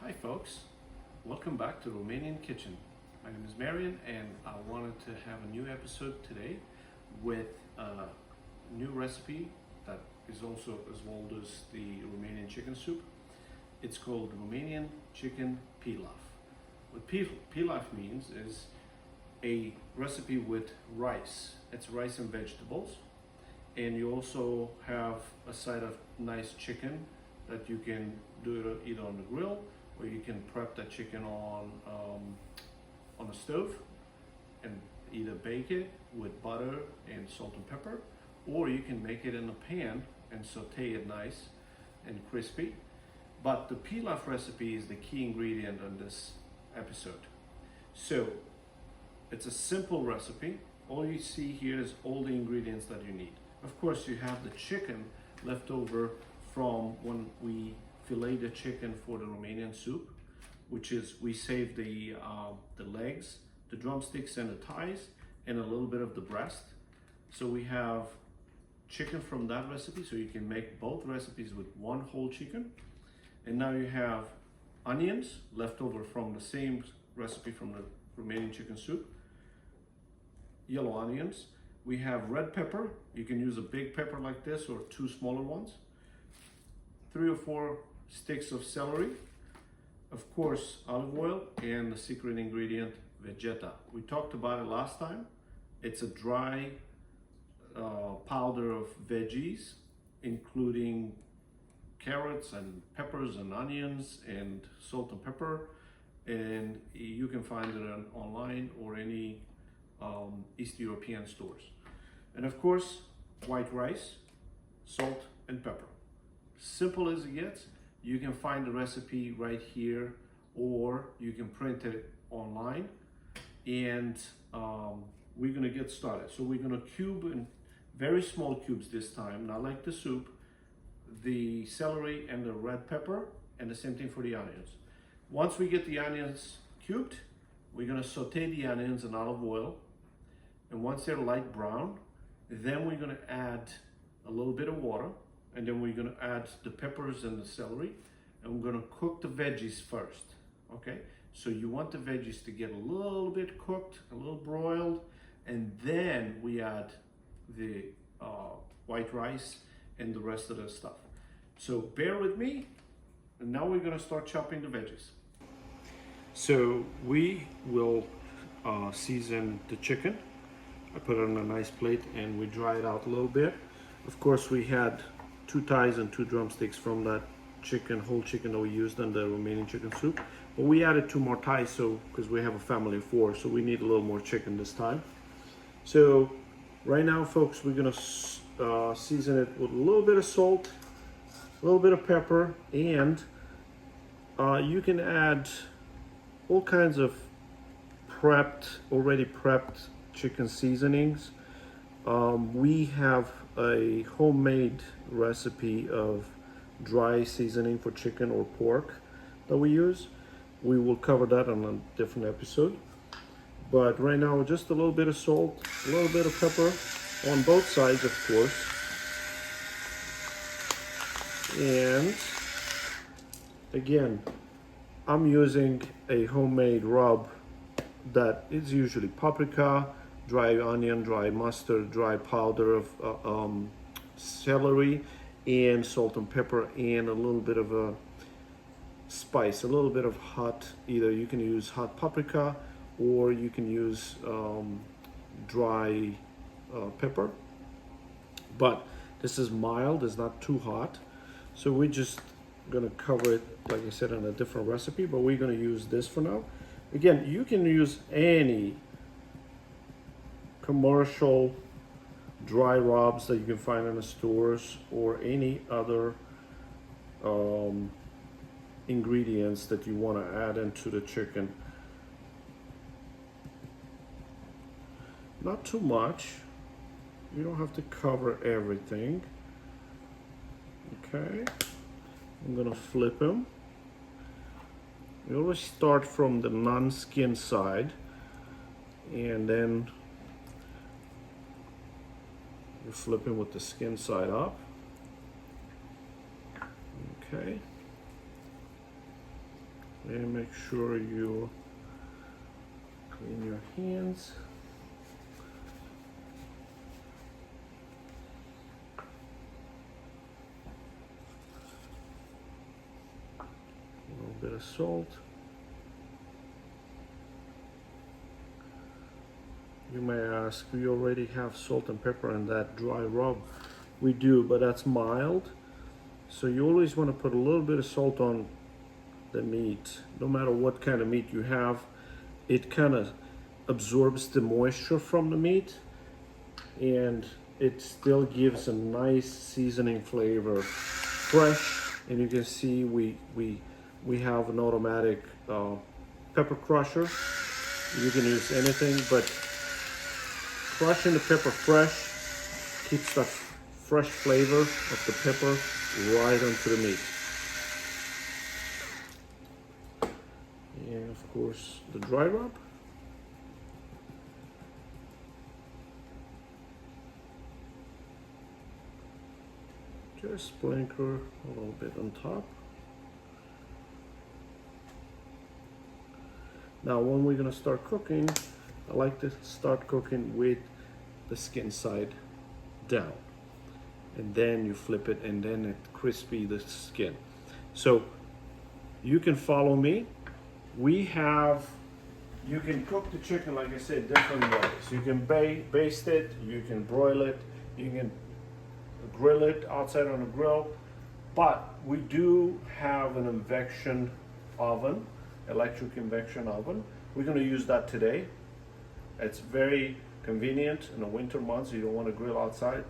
Hi folks, welcome back to Romanian Kitchen. My name is Marian and I wanted to have a new episode today with a new recipe that is also as old as the Romanian chicken soup. It's called Romanian Chicken Pilaf. What pilaf means is a recipe with rice. It's rice and vegetables, and you also have a side of nice chicken that you can do it either on the grill, or you can prep that chicken on a stove and either bake it with butter and salt and pepper, or you can make it in a pan and saute it nice and crispy. But the pilaf recipe is the key ingredient on this episode. So it's a simple recipe. All you see here is all the ingredients that you need. Of course, you have the chicken left over from when we fillet the chicken for the Romanian soup, which is we save the legs, the drumsticks and the thighs, and a little bit of the breast. So we have chicken from that recipe, so you can make both recipes with one whole chicken. And now you have onions left over from the same recipe from the Romanian chicken soup, yellow onions. We have red pepper. You can use a big pepper like this or two smaller ones. 3 or 4 sticks of celery, of course olive oil, and the secret ingredient vegeta. We talked about it last time. It's a dry powder of veggies, including carrots and peppers and onions and salt and pepper, and you can find it online or any East European stores. And of course, white rice, salt and pepper. Simple as it gets. You can find the recipe right here, or you can print it online, and we're gonna get started. So we're gonna cube in very small cubes this time, not like the soup, the celery and the red pepper, and the same thing for the onions. Once we get the onions cubed, we're gonna saute the onions in olive oil, and once they're light brown, then we're gonna add a little bit of water, and then we're gonna add the peppers and the celery, and we're gonna cook the veggies first, okay? So you want the veggies to get a little bit cooked, a little broiled, and then we add the white rice and the rest of the stuff. So bear with me, and now we're gonna start chopping the veggies. So we will season the chicken. I put it on a nice plate and we dry it out a little bit. Of course, we had 2 thighs and 2 drumsticks from that chicken, whole chicken that we used in the Romanian chicken soup. But we added 2 more thighs, so because we have a family of 4, so we need a little more chicken this time. So right now, folks, we're gonna season it with a little bit of salt, a little bit of pepper, and you can add all kinds of already prepped chicken seasonings. We have a homemade recipe of dry seasoning for chicken or pork that we use. We will cover that on a different episode. But right now, just a little bit of salt, a little bit of pepper on both sides, of course. And again, I'm using a homemade rub that is usually paprika, dry onion, dry mustard, dry powder of celery, and salt and pepper, and a little bit of a spice, a little bit of hot, either you can use hot paprika or you can use dry pepper. But this is mild, it's not too hot. So we're just gonna cover it, like I said, in a different recipe, but we're gonna use this for now. Again, you can use any commercial dry rubs that you can find in the stores, or any other ingredients that you want to add into the chicken. Not too much. You don't have to cover everything. Okay, I'm gonna flip him. We always start from the non-skin side, and then you flip him with the skin side up. Okay. And make sure you clean your hands. A little bit of salt. You may ask, we already have salt and pepper in that dry rub. We do, but that's mild. So you always want to put a little bit of salt on the meat. No matter what kind of meat you have, it kind of absorbs the moisture from the meat, and it still gives a nice seasoning flavor. Fresh, and you can see we have an automatic pepper crusher. You can use anything, but crushing the pepper fresh keeps that fresh flavor of the pepper right onto the meat. And of course, the dry rub. Just sprinkle a little bit on top. Now, when we're gonna start cooking, I like to start cooking with the skin side down, and then you flip it, and then it crispy the skin. So you can follow me. You can cook the chicken, like I said, different ways. You can baste it, you can broil it, you can grill it outside on a grill, but we do have an induction oven, electric induction oven. We're going to use that today. It's very convenient in the winter months. You don't want to grill outside.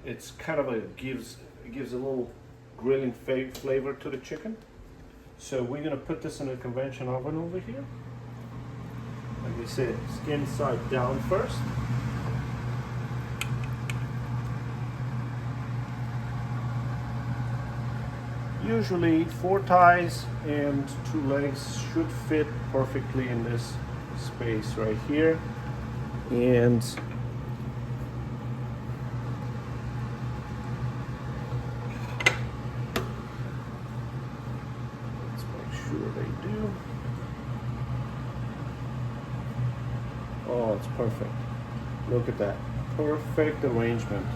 It's kind of gives a little grilling flavor to the chicken. So we're going to put this in a convention oven over here. Like I said, skin side down first. Usually 4 thighs and 2 legs should fit perfectly in this space right here. And let's make sure they do. Oh, it's perfect. Look at that. Perfect arrangement.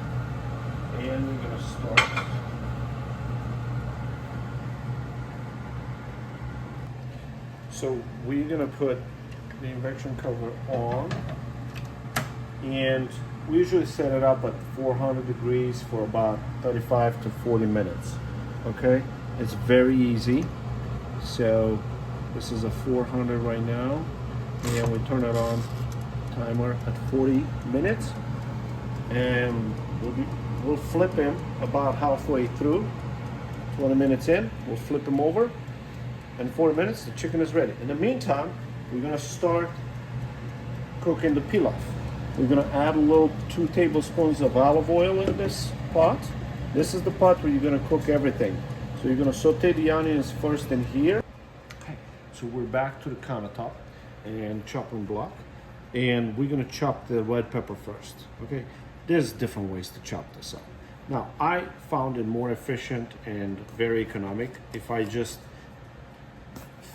And we're gonna start. So we're gonna put the induction cover on, and we usually set it up at 400 degrees for about 35 to 40 minutes. Okay, it's very easy. So this is a 400 right now, and we turn it on timer at 40 minutes, and we'll flip him about halfway through. 20 minutes in, we'll flip him over. In 40 minutes, the chicken is ready. In the meantime, we're gonna start cooking the pilaf. We're gonna add a little 2 tablespoons of olive oil in this pot. This is the pot where you're gonna cook everything. So you're gonna saute the onions first in here. Okay, so we're back to the countertop and chopping block. And we're gonna chop the red pepper first, okay? There's different ways to chop this up. Now, I found it more efficient and very economic if I just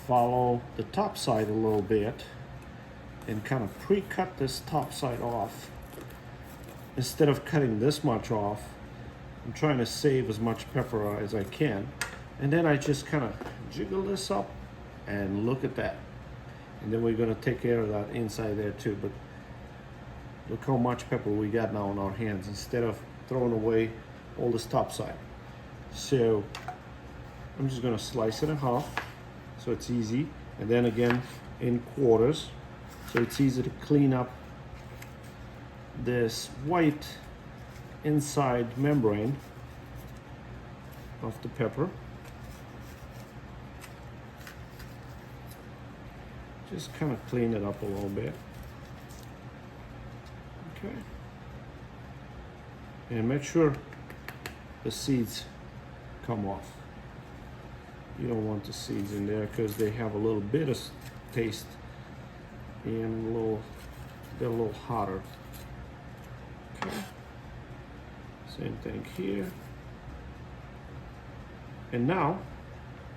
follow the top side a little bit and kind of pre-cut this top side off. Instead of cutting this much off, I'm trying to save as much pepper as I can. And then I just kind of jiggle this up, and look at that. And then we're gonna take care of that inside there too. But look how much pepper we got now on our hands instead of throwing away all this top side. So I'm just gonna slice it in half so it's easy, and then again in quarters so it's easy to clean up this white inside membrane of the pepper. Just kind of clean it up a little bit. Okay. And make sure the seeds come off. You don't want the seeds in there because they have a little bit of taste and they're a little hotter. Okay. Same thing here. And now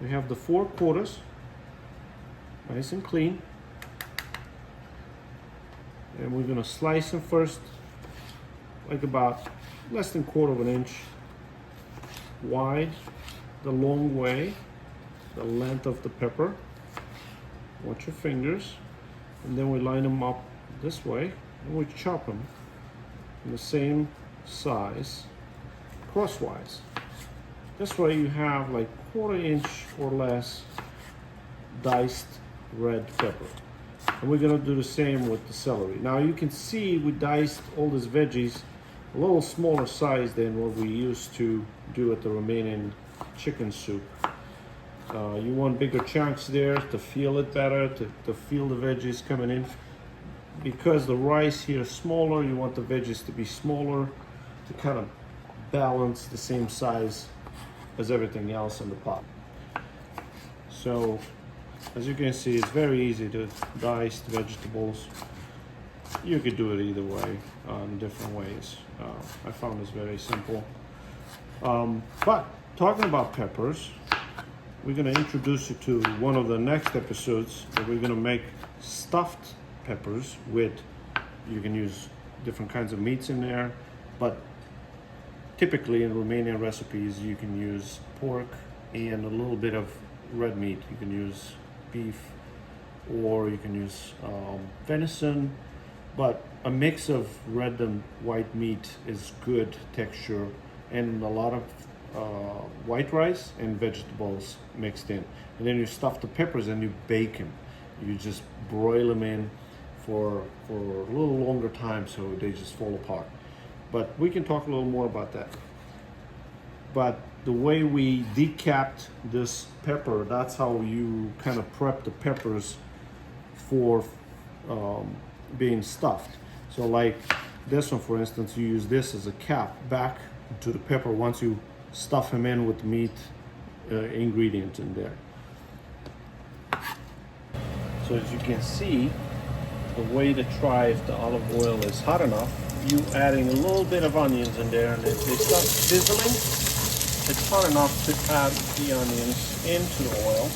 We have the 4/4, nice and clean. And we're gonna slice them first, like about less than 1/4 inch wide, the long way, the length of the pepper. Watch your fingers. And then we line them up this way, and we chop them in the same size, crosswise. This way you have like 1/4 inch or less diced red pepper. And we're gonna do the same with the celery. Now you can see we diced all these veggies a little smaller size than what we used to do at the Romanian chicken soup. You want bigger chunks there to feel it better, to feel the veggies coming in. Because the rice here is smaller, you want the veggies to be smaller to kind of balance the same size as everything else in the pot. So, as you can see, it's very easy to dice the vegetables. You could do it either way, in different ways. I found this very simple. But talking about peppers, we're going to introduce you to one of the next episodes that we're going to make stuffed peppers with. You can use different kinds of meats in there, but typically in Romanian recipes you can use pork and a little bit of red meat. You can use beef or you can use venison, but a mix of red and white meat is good texture, and a lot of white rice and vegetables mixed in. And then you stuff the peppers and you bake them. You just broil them in for a little longer time so they just fall apart. But we can talk a little more about that. But the way we decapped this pepper, that's how you kind of prep the peppers for being stuffed. So like this one, for instance, you use this as a cap back to the pepper once you stuff them in with meat ingredients in there. So as you can see, the way to try if the olive oil is hot enough, you adding a little bit of onions in there, and if they start sizzling, it's hot enough to add the onions into the oil.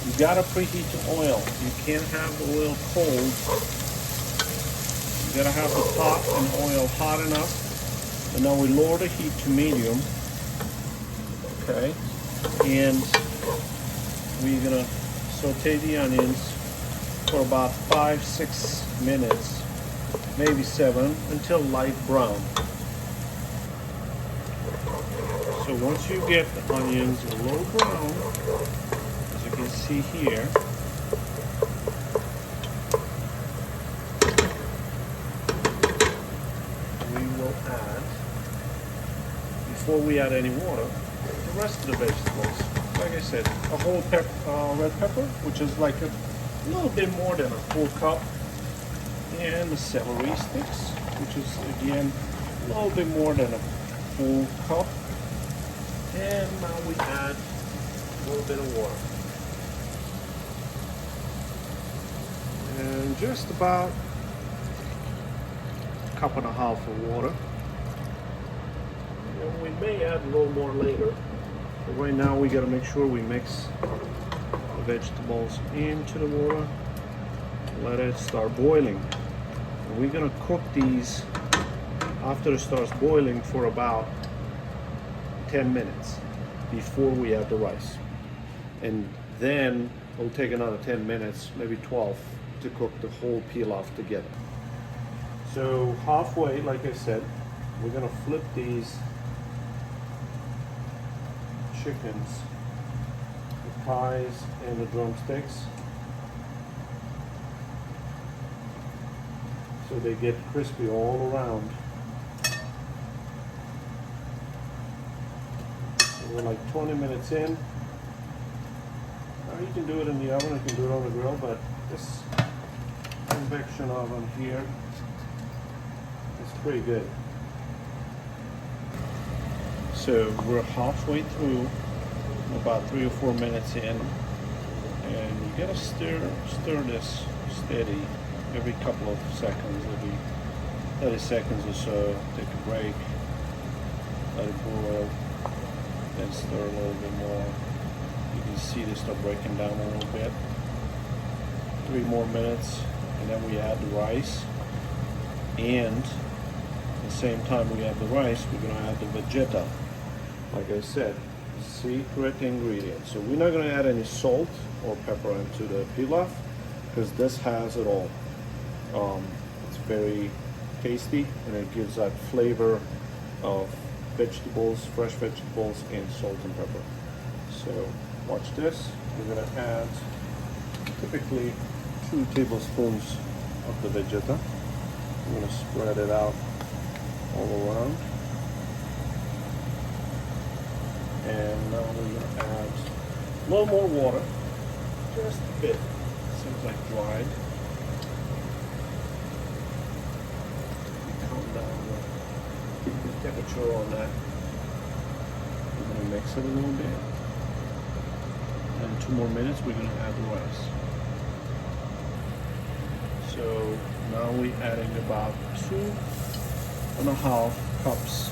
You gotta preheat the oil. You can't have the oil cold. You gotta have the pot and oil hot enough. And now we lower the heat to medium. Okay, and we're gonna saute the onions for about 5-6 minutes, maybe 7, until light brown. So once you get the onions a little brown, as you can see here, we will add, before we add any water, the rest of the vegetables. Like I said, a whole red pepper, which is like a little bit more than a full cup, and the celery sticks, which is again a little bit more than a full cup. And now we add a little bit of water, and just about a cup and a half of water. And we may add a little more later. But right now we got to make sure we mix the vegetables into the water, let it start boiling. And we're going to cook these after it starts boiling for about 10 minutes before we add the rice. And then it'll take another 10 minutes, maybe 12, to cook the whole pilaf together. So halfway, like I said, we're going to flip these chickens, the thighs and the drumsticks, so they get crispy all around. So we're like 20 minutes in. Now you can do it in the oven, you can do it on the grill, but this convection oven here is pretty good. So we're halfway through, about 3 or 4 minutes in, and you gotta stir this steady every couple of seconds, every 30 seconds or so. Take a break, let it boil, then stir a little bit more, can see they start breaking down a little bit. 3 more minutes, and then we add the rice. And at the same time we add the rice, we're gonna add the vegeta. Like I said, secret ingredient. So we're not gonna add any salt or pepper into the pilaf because this has it all. It's very tasty and it gives that flavor of vegetables, fresh vegetables, and salt and pepper. So watch this. We're gonna add typically 2 tablespoons of the vegeta. I'm gonna spread it out all around. And now we're gonna add a little more water, just a bit. Seems like dried. Calm down the temperature on that. We're gonna mix it a little bit. And 2 more minutes, we're gonna add the rice. So now we're adding about 2.5 cups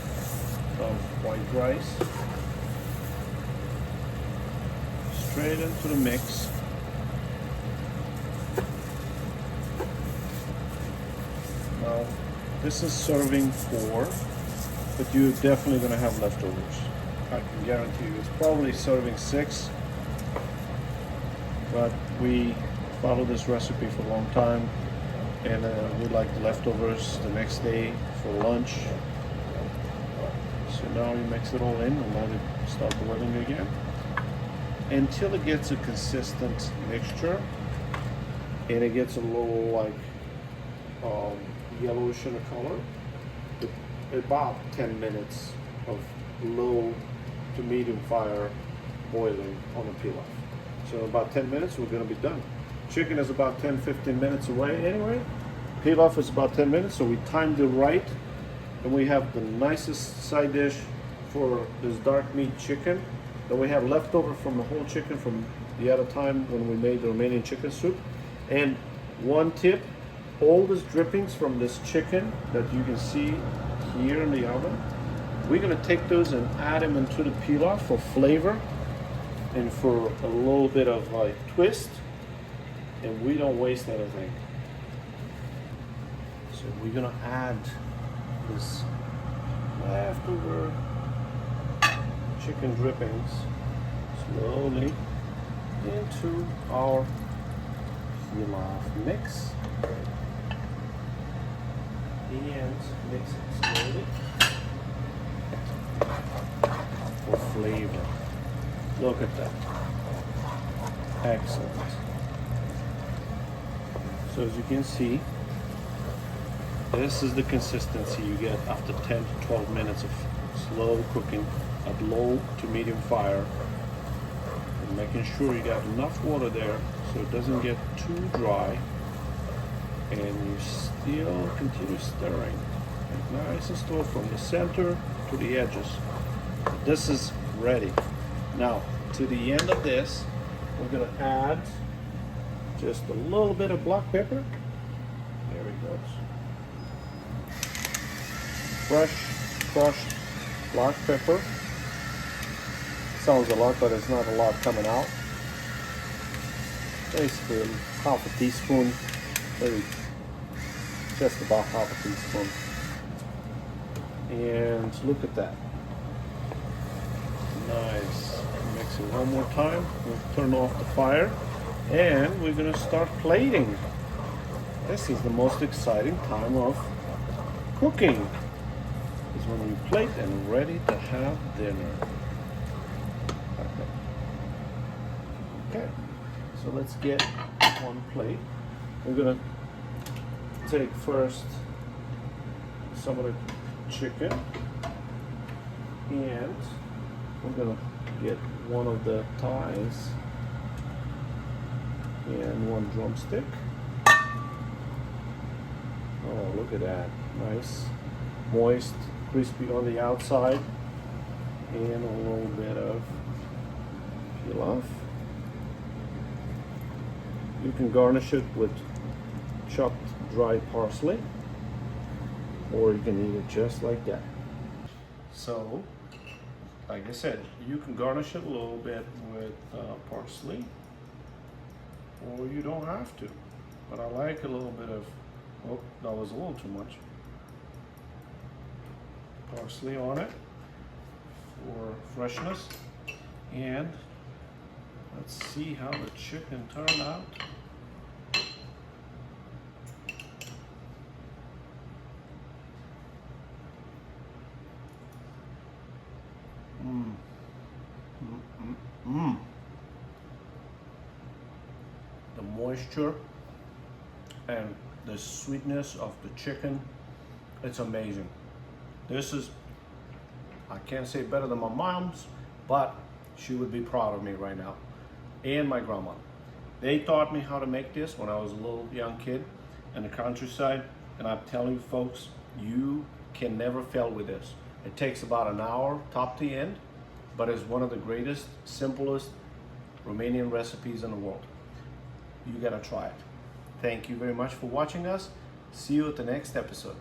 of white rice straight into the mix. Now this is serving 4, but you're definitely going to have leftovers. I can guarantee you it's probably serving 6, but we follow this recipe for a long time, and we like the leftovers the next day for lunch. So now you mix it all in and let it start boiling again until it gets a consistent mixture and it gets a little like yellowish in the color. About 10 minutes of low to medium fire boiling on the pilaf. So in about 10 minutes we're going to be done. Chicken is about 10-15 minutes away anyway. Pilaf is about 10 minutes, so we timed it right. And we have the nicest side dish for this dark meat chicken that we have leftover from the whole chicken from the other time when we made the Romanian chicken soup. And one tip, all these drippings from this chicken that you can see here in the oven, we're gonna take those and add them into the pilaf for flavor and for a little bit of like twist, and we don't waste anything. So we're gonna add this leftover chicken drippings slowly into our pilaf mix and mix it slowly for flavor. Look at that. Excellent. So as you can see, this is the consistency you get after 10 to 12 minutes of slow cooking at low to medium fire, and making sure you got enough water there so it doesn't get too dry, and you still continue stirring. Nice and slow from the center to the edges. This is ready. Now to the end of this, we're going to add just a little bit of black pepper. There it goes. Fresh crushed black pepper. Sounds a lot, but it's not a lot coming out. Basically half a teaspoon, maybe just about half a teaspoon. And look at that. Nice. Mix it one more time. We'll turn off the fire and we're gonna start plating. This is the most exciting time of cooking, is when you plate and ready to have dinner. Okay, so let's get one plate. We're gonna take first some of the chicken, and we're gonna get one of the thighs and one drumstick. Oh, look at that. Nice, moist, crispy on the outside, and a little bit of pilaf. You can garnish it with chopped dried parsley, or you can eat it just like that. So, like I said, you can garnish it a little bit with parsley, or you don't have to. But I like a little bit of, oh, that was a little too much. Parsley on it for freshness. And let's see how the chicken turned out. The moisture and the sweetness of the chicken, it's amazing. This is, I can't say better than my mom's, but she would be proud of me right now. And my grandma. They taught me how to make this when I was a little young kid in the countryside, and I'm telling you folks, you can never fail with this. It takes about an hour top to end, but it's one of the greatest, simplest Romanian recipes in the world. You gotta try it. Thank you very much for watching us. See you at the next episode.